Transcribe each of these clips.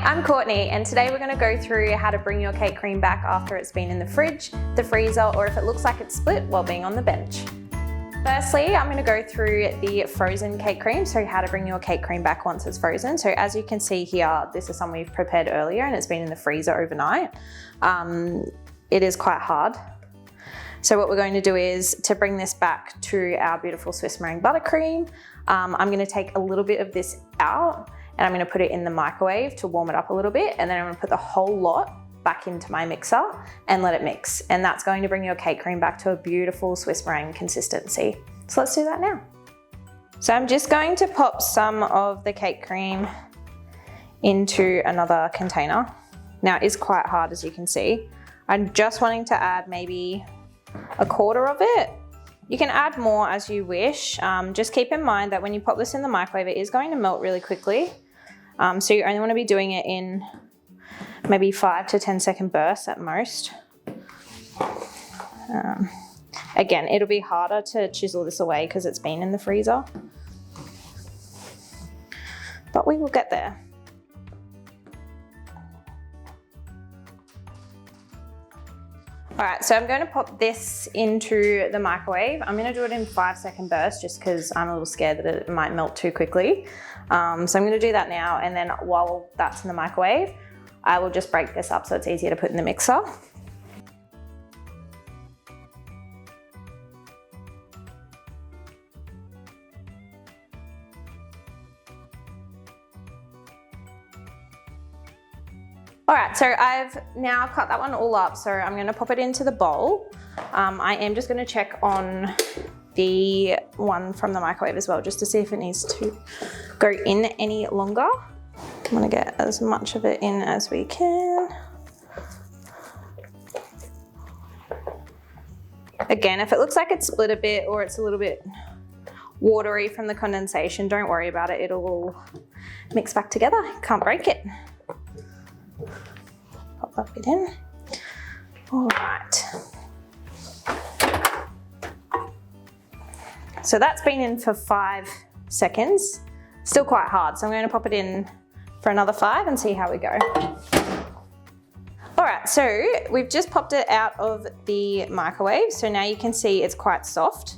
I'm Courtney, and today we're going to go through how to bring your cake cream back after it's been in the fridge, the freezer, or if it looks like it's split while being on the bench. Firstly, I'm going to go through the frozen cake cream, so how to bring your cake cream back once it's frozen. So as you can see here, this is some we've prepared earlier and it's been in the freezer overnight. It is quite hard. So what we're going to do is to bring this back to our beautiful Swiss Meringue Buttercream, I'm going to take a little bit of this out and I'm going to put it in the microwave to warm it up a little bit, and then I'm going to put the whole lot back into my mixer and let it mix. And that's going to bring your cake cream back to a beautiful Swiss meringue consistency. So let's do that now. So I'm just going to pop some of the cake cream into another container. Now it is quite hard, as you can see. I'm just wanting to add maybe a quarter of it. You can add more as you wish. Just keep in mind that when you pop this in the microwave, it is going to melt really quickly. So you only want to be doing it in maybe 5 to 10 second bursts at most. Again, it'll be harder to chisel this away because it's been in the freezer, but we will get there. All right, so I'm going to pop this into the microwave. I'm going to do it in 5 second bursts just because I'm a little scared that it might melt too quickly. So I'm going to do that now, and then while that's in the microwave, I will just break this up so it's easier to put in the mixer. All right, so I've now cut that one all up, so I'm going to pop it into the bowl. I am just going to check on the one from the microwave as well, just to see if it needs to go in any longer. I'm going to get as much of it in as we can. Again, if it looks like it's split a bit or it's a little bit watery from the condensation, don't worry about it. It'll all mix back together. Can't break it. Pop that bit in. All right. So that's been in for 5 seconds. Still quite hard, so I'm going to pop it in for another 5 and see how we go. All right, so we've just popped it out of the microwave. So now you can see it's quite soft.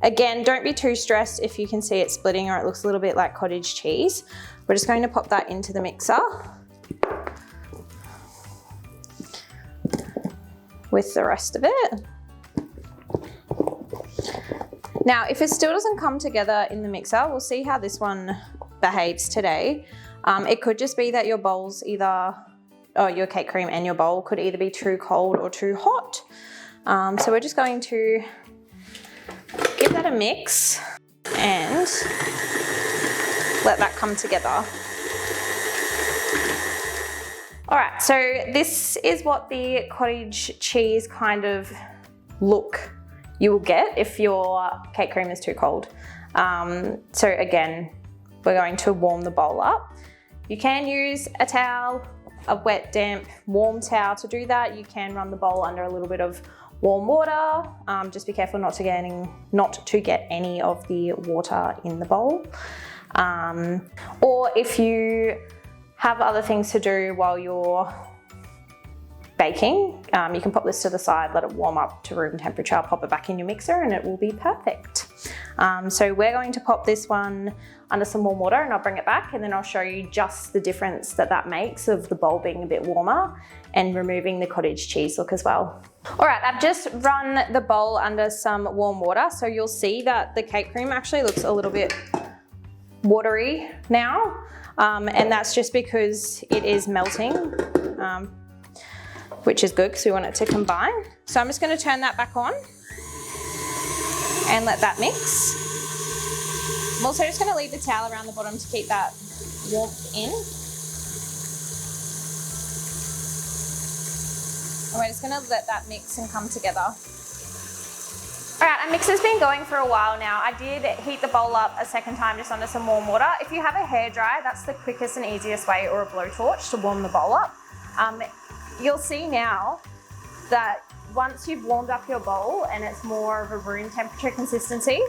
Again, don't be too stressed if you can see it splitting or it looks a little bit like cottage cheese. We're just going to pop that into the mixer with the rest of it. Now, if it still doesn't come together in the mixer, we'll see how this one behaves today. It could just be that your bowl's either, your cake cream and your bowl could either be too cold or too hot. So we're just going to give that a mix and let that come together. All right, so this is what the cottage cheese kind of look you will get if your cake cream is too cold. So again, we're going to warm the bowl up. You can use a towel, a wet, damp, warm towel to do that. You can run the bowl under a little bit of warm water. Just be careful not to get any of the water in the bowl. Or if you have other things to do while you're baking, you can pop this to the side, let it warm up to room temperature, pop it back in your mixer and it will be perfect. So we're going to pop this one under some warm water and I'll bring it back and then I'll show you just the difference that makes of the bowl being a bit warmer and removing the cottage cheese look as well. All right, I've just run the bowl under some warm water, so you'll see that the cake cream actually looks a little bit watery now, and that's just because it is melting. Which is good because we want it to combine. So I'm just going to turn that back on and let that mix. I'm also just going to leave the towel around the bottom to keep that warmth in. And we're just going to let that mix and come together. All right, our mix has been going for a while now. I did heat the bowl up a second time just under some warm water. If you have a hairdryer, that's the quickest and easiest way, or a blowtorch to warm the bowl up. You'll see now that once you've warmed up your bowl and it's more of a room temperature consistency,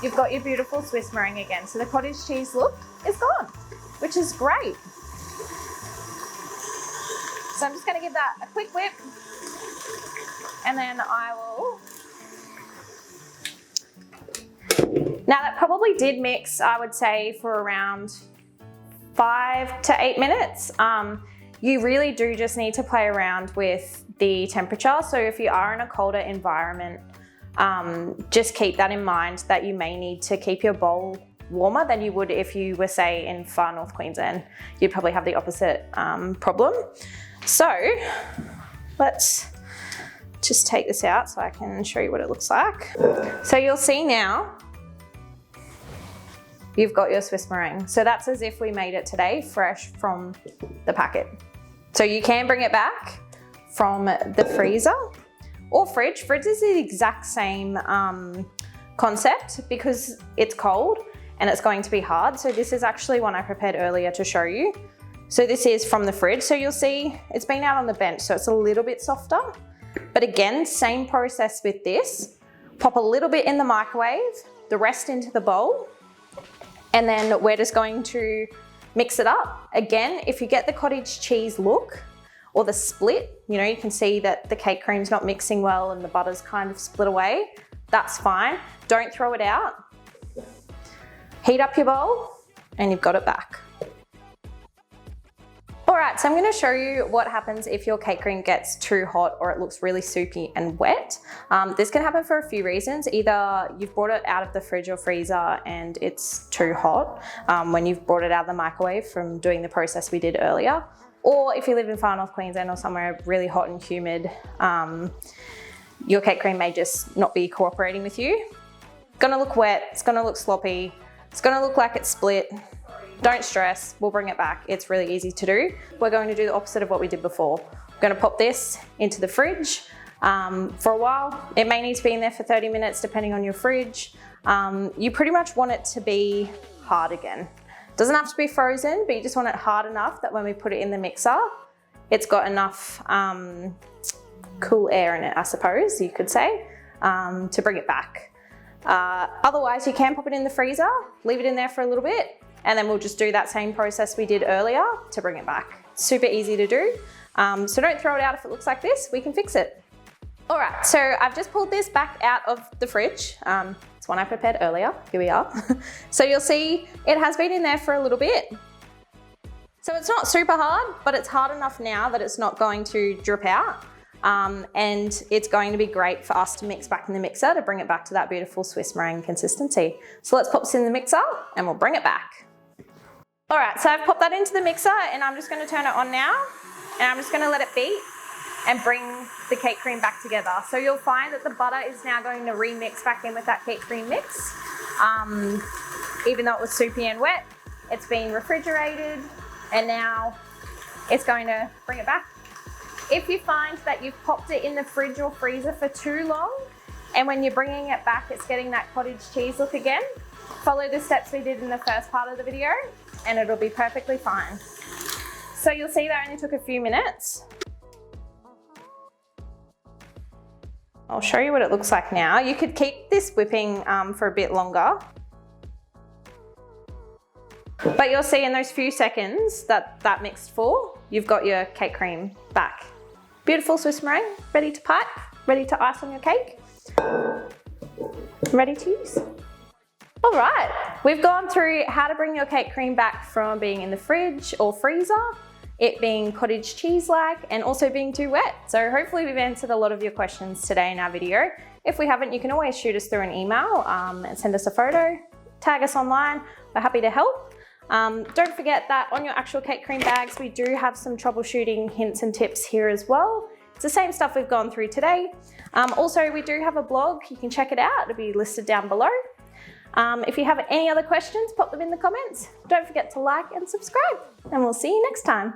you've got your beautiful Swiss meringue again. So the cottage cheese look is gone, which is great. So I'm just gonna give that a quick whip, and then I will. Now that probably did mix, I would say, for around 5 to 8 minutes. You really do just need to play around with the temperature. So if you are in a colder environment, just keep that in mind that you may need to keep your bowl warmer than you would if you were, say, in far north Queensland. You'd probably have the opposite problem. So let's just take this out so I can show you what it looks like. So you'll see now, you've got your Swiss meringue. So that's as if we made it today, fresh from the packet. So you can bring it back from the freezer or fridge. Fridge is the exact same concept because it's cold and it's going to be hard. So this is actually one I prepared earlier to show you. So this is from the fridge. So you'll see it's been out on the bench, so it's a little bit softer. But again, same process with this. Pop a little bit in the microwave, the rest into the bowl, and then we're just going to mix it up. Again, if you get the cottage cheese look or the split, you know, you can see that the cake cream's not mixing well and the butter's kind of split away. That's fine. Don't throw it out. Heat up your bowl and you've got it back. All right, so I'm gonna show you what happens if your cake cream gets too hot or it looks really soupy and wet. This can happen for a few reasons. Either you've brought it out of the fridge or freezer and it's too hot when you've brought it out of the microwave from doing the process we did earlier. Or if you live in far north Queensland or somewhere really hot and humid, your cake cream may just not be cooperating with you. It's gonna look wet, it's gonna look sloppy, it's gonna look like it's split. Don't stress, we'll bring it back. It's really easy to do. We're going to do the opposite of what we did before. We're gonna pop this into the fridge for a while. It may need to be in there for 30 minutes depending on your fridge. You pretty much want it to be hard again. Doesn't have to be frozen, but you just want it hard enough that when we put it in the mixer, it's got enough cool air in it, I suppose you could say, to bring it back. Otherwise, you can pop it in the freezer, leave it in there for a little bit, and then we'll just do that same process we did earlier to bring it back. Super easy to do. So don't throw it out if it looks like this, we can fix it. All right, so I've just pulled this back out of the fridge. It's one I prepared earlier, here we are. So you'll see it has been in there for a little bit. So it's not super hard, but it's hard enough now that it's not going to drip out. And it's going to be great for us to mix back in the mixer to bring it back to that beautiful Swiss meringue consistency. So let's pop this in the mixer and we'll bring it back. All right, so I've popped that into the mixer and I'm just gonna turn it on now and I'm just gonna let it beat and bring the cake cream back together. So you'll find that the butter is now going to remix back in with that cake cream mix. Even though it was soupy and wet, it's been refrigerated and now it's going to bring it back. If you find that you've popped it in the fridge or freezer for too long and when you're bringing it back it's getting that cottage cheese look again, follow the steps we did in the first part of the video and it'll be perfectly fine. So you'll see that only took a few minutes. I'll show you what it looks like now. You could keep this whipping for a bit longer. But you'll see in those few seconds that mixed for, you've got your cake cream back. Beautiful Swiss meringue, ready to pipe, ready to ice on your cake, ready to use. All right, we've gone through how to bring your cake cream back from being in the fridge or freezer, it being cottage cheese-like, and also being too wet. So hopefully we've answered a lot of your questions today in our video. If we haven't, you can always shoot us through an email and send us a photo, tag us online, we're happy to help. Don't forget that on your actual cake cream bags, we do have some troubleshooting hints and tips here as well. It's the same stuff we've gone through today. Also, we do have a blog, you can check it out, it'll be listed down below. If you have any other questions, pop them in the comments. Don't forget to like and subscribe, and we'll see you next time.